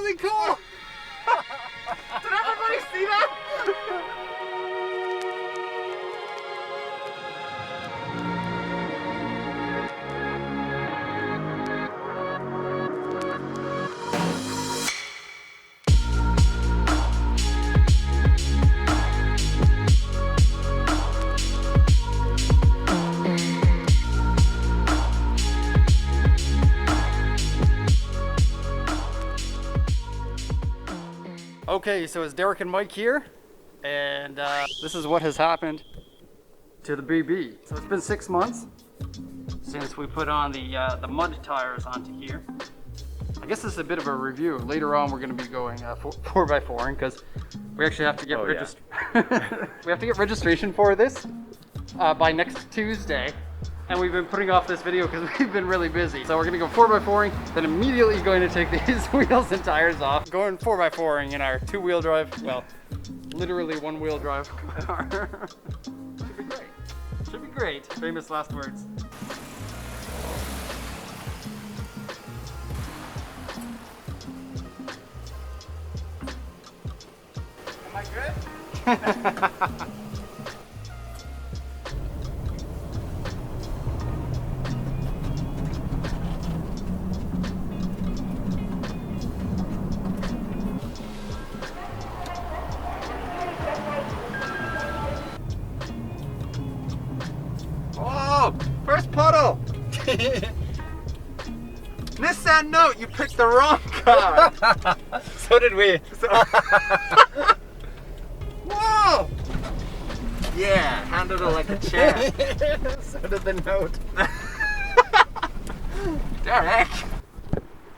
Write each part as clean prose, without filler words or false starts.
something cool? Did everybody see that? Okay, so it's Derek and Mike here, and this is what has happened to the BB. So it's been 6 months since we put on the mud tires onto here. I guess this is a bit of a review. Later on, we're going to be going 4x4ing because we actually have to get we have to get registration for this by next Tuesday. And we've been putting off this video because we've been really busy. So we're gonna go 4x4ing, then immediately going to take these wheels and tires off. Going 4x4ing in our 2-wheel drive, well, literally 1-wheel drive car. Should be great. Should be great. Famous last words. Am I good? First puddle! Nissan Note, you picked the wrong car! So did we. Whoa! Yeah, handled it like a champ. So did the Note. Derek!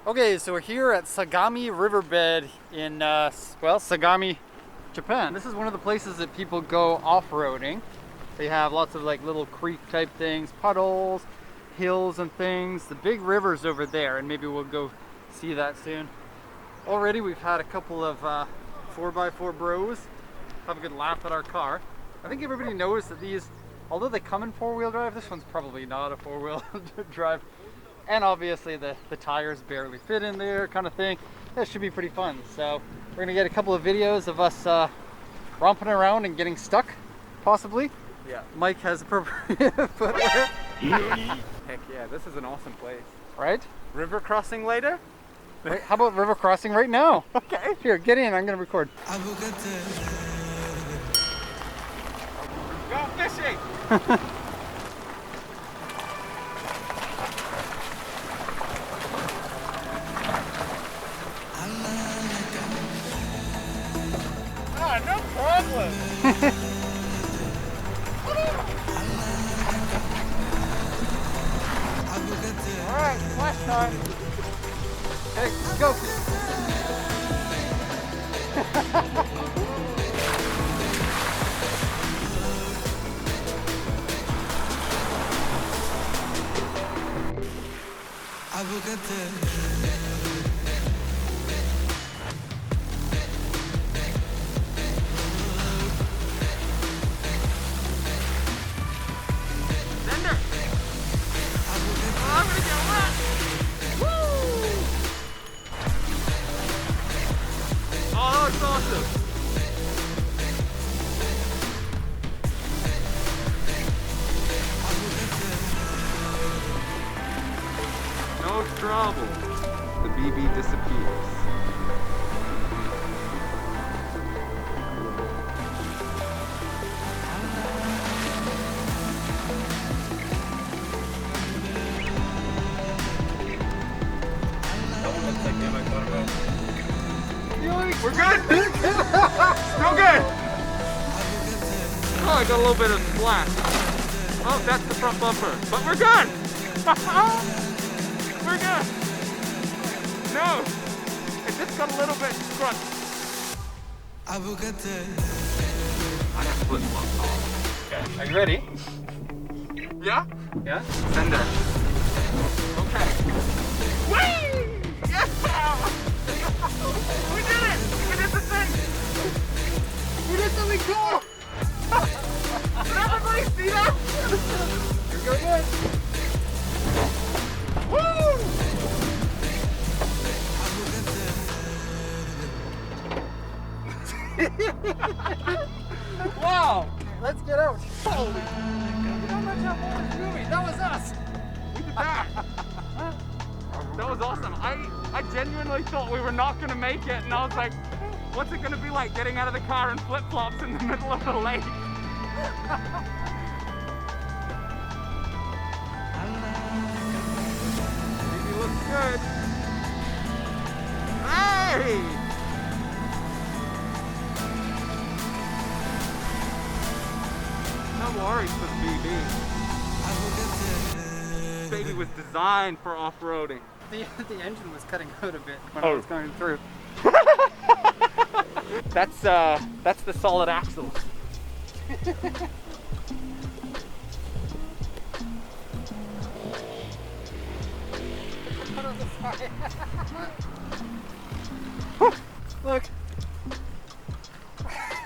Okay, so we're here at Sagami Riverbed in, well, Sagami, Japan. This is one of the places that people go off-roading. They have lots of like little creek type things, puddles, hills and things. The big river's over there, and maybe we'll go see that soon. Already we've had a couple of 4x4 bros have a good laugh at our car. I think everybody knows that these, although they come in 4-wheel drive, this one's probably not a 4-wheel drive. And obviously the tires barely fit in there kind of thing. That should be pretty fun. So we're gonna get a couple of videos of us romping around and getting stuck, possibly. Yeah. Mike has appropriate footwear. Heck yeah, this is an awesome place. Right? River crossing later? Wait, how about river crossing right now? Okay. Here, get in, I'm gonna record. Go fishing! Ah, no problem! Alright, flash time. Okay, let's go. No trouble. The BB disappears. We're good! Still good! Oh, I got a little bit of splash. Oh, that's the front bumper. But we're good! We're good! No! It just got a little bit scrunched. I have flip-flops on. Okay, are you ready? Yeah? Yeah? Sender. Okay. Whee! Yeah! We did it! We did the thing! We did something cool! Did everybody see that? You're going good. Woo! was awesome. I genuinely thought we were not gonna make it, and I was like, what's it gonna be like getting out of the car in flip-flops in the middle of the lake? Baby looks good. Hey! No worries with BB. Baby was designed for off-roading. The engine was cutting out a bit when Oh. I was going through. That's the solid axle. Look.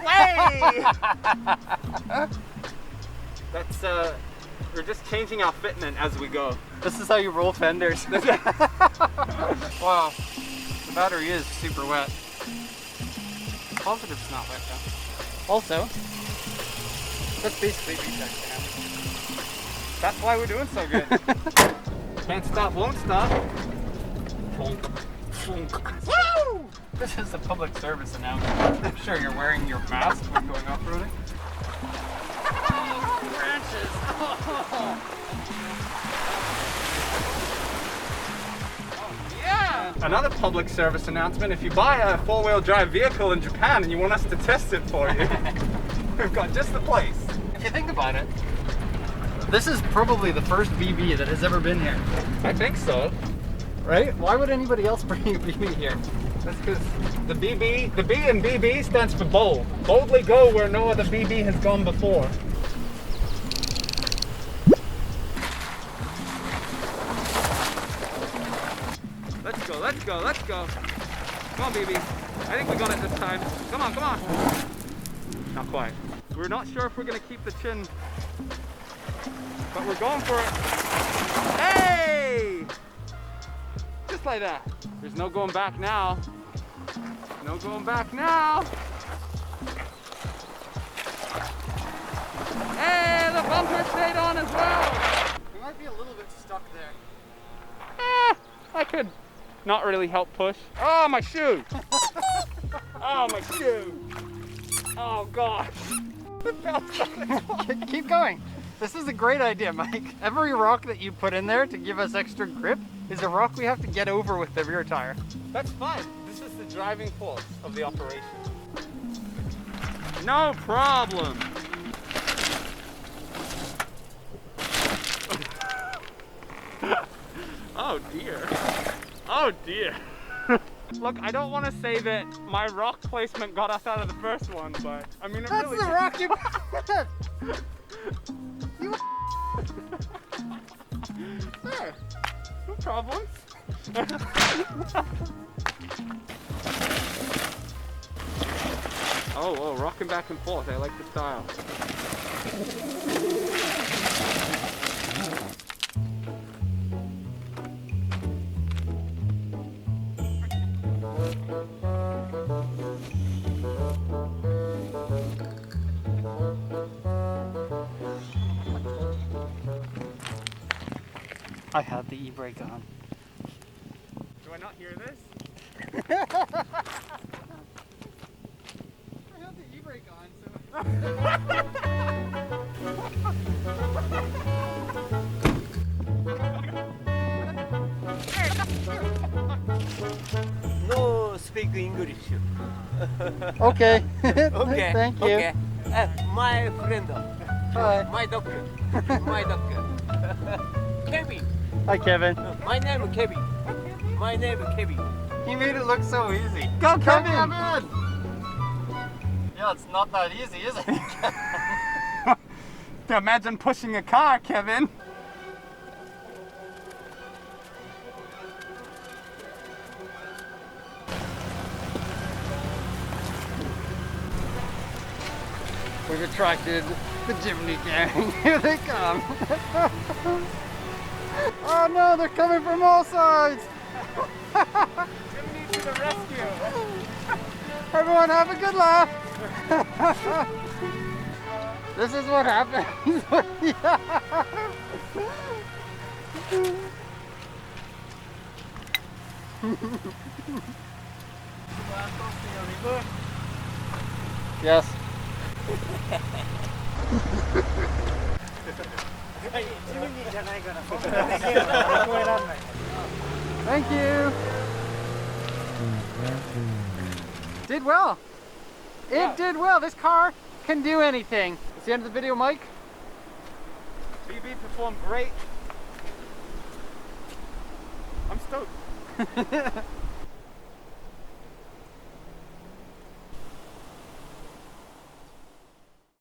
Way! That's we're just changing our fitment as we go. This is how you roll fenders. Wow. The battery is super wet. Positive's not wet though. Also, that's basically VTEC. That's why we're doing so good. Can't stop, won't stop. Woo! This is a public service announcement. I'm sure you're wearing your mask when going off-roading. Oh, branches! Oh. Yeah! Another public service announcement, if you buy a four-wheel drive vehicle in Japan and you want us to test it for you, we've got just the place. If you think about it, this is probably the first BB that has ever been here. I think so. Right? Why would anybody else bring a BB here? That's because the B in BB stands for bold. Boldly go where no other BB has gone before. Let's go, let's go, let's go. Come on, BB. I think we got it this time. Come on, come on. Not quite. We're not sure if we're going to keep the chin, but we're going for it. Hey! Just like that. There's no going back now. No going back now. Hey, the bumper stayed on as well. We might be a little bit stuck there. I could not really help push. Oh, my shoe. Oh, my shoe. Oh, gosh. Keep going. This is a great idea, Mike. Every rock that you put in there to give us extra grip is a rock we have to get over with the rear tire. That's fine. This is the driving force of the operation. No problem. Oh dear. Oh dear. Look, I don't want to say that my rock placement got us out of the first one, but I mean, it That's really the did. rock you You Sure. No problems. Oh, rocking back and forth. I like the style. I had the e-brake on. Do I not hear this? I had the e-brake on, No speak English. Okay. Okay. Thank you. Okay. My friend. Hi. My doctor. My doctor. Kevin. Hi, Kevin. My name is Kevin. My name is Kevin. He made it look so easy. Go, Kevin! Kevin! Yeah, it's not that easy, is it? Imagine pushing a car, Kevin. We've attracted the Jimny gang. Here they come. Oh no, they're coming from all sides. Jimny to the rescue. Everyone have a good laugh. This is what happens. Yes. Thank you. Did well. It did well. This car can do anything. It's the end of the video, Mike. BB performed great. I'm stoked.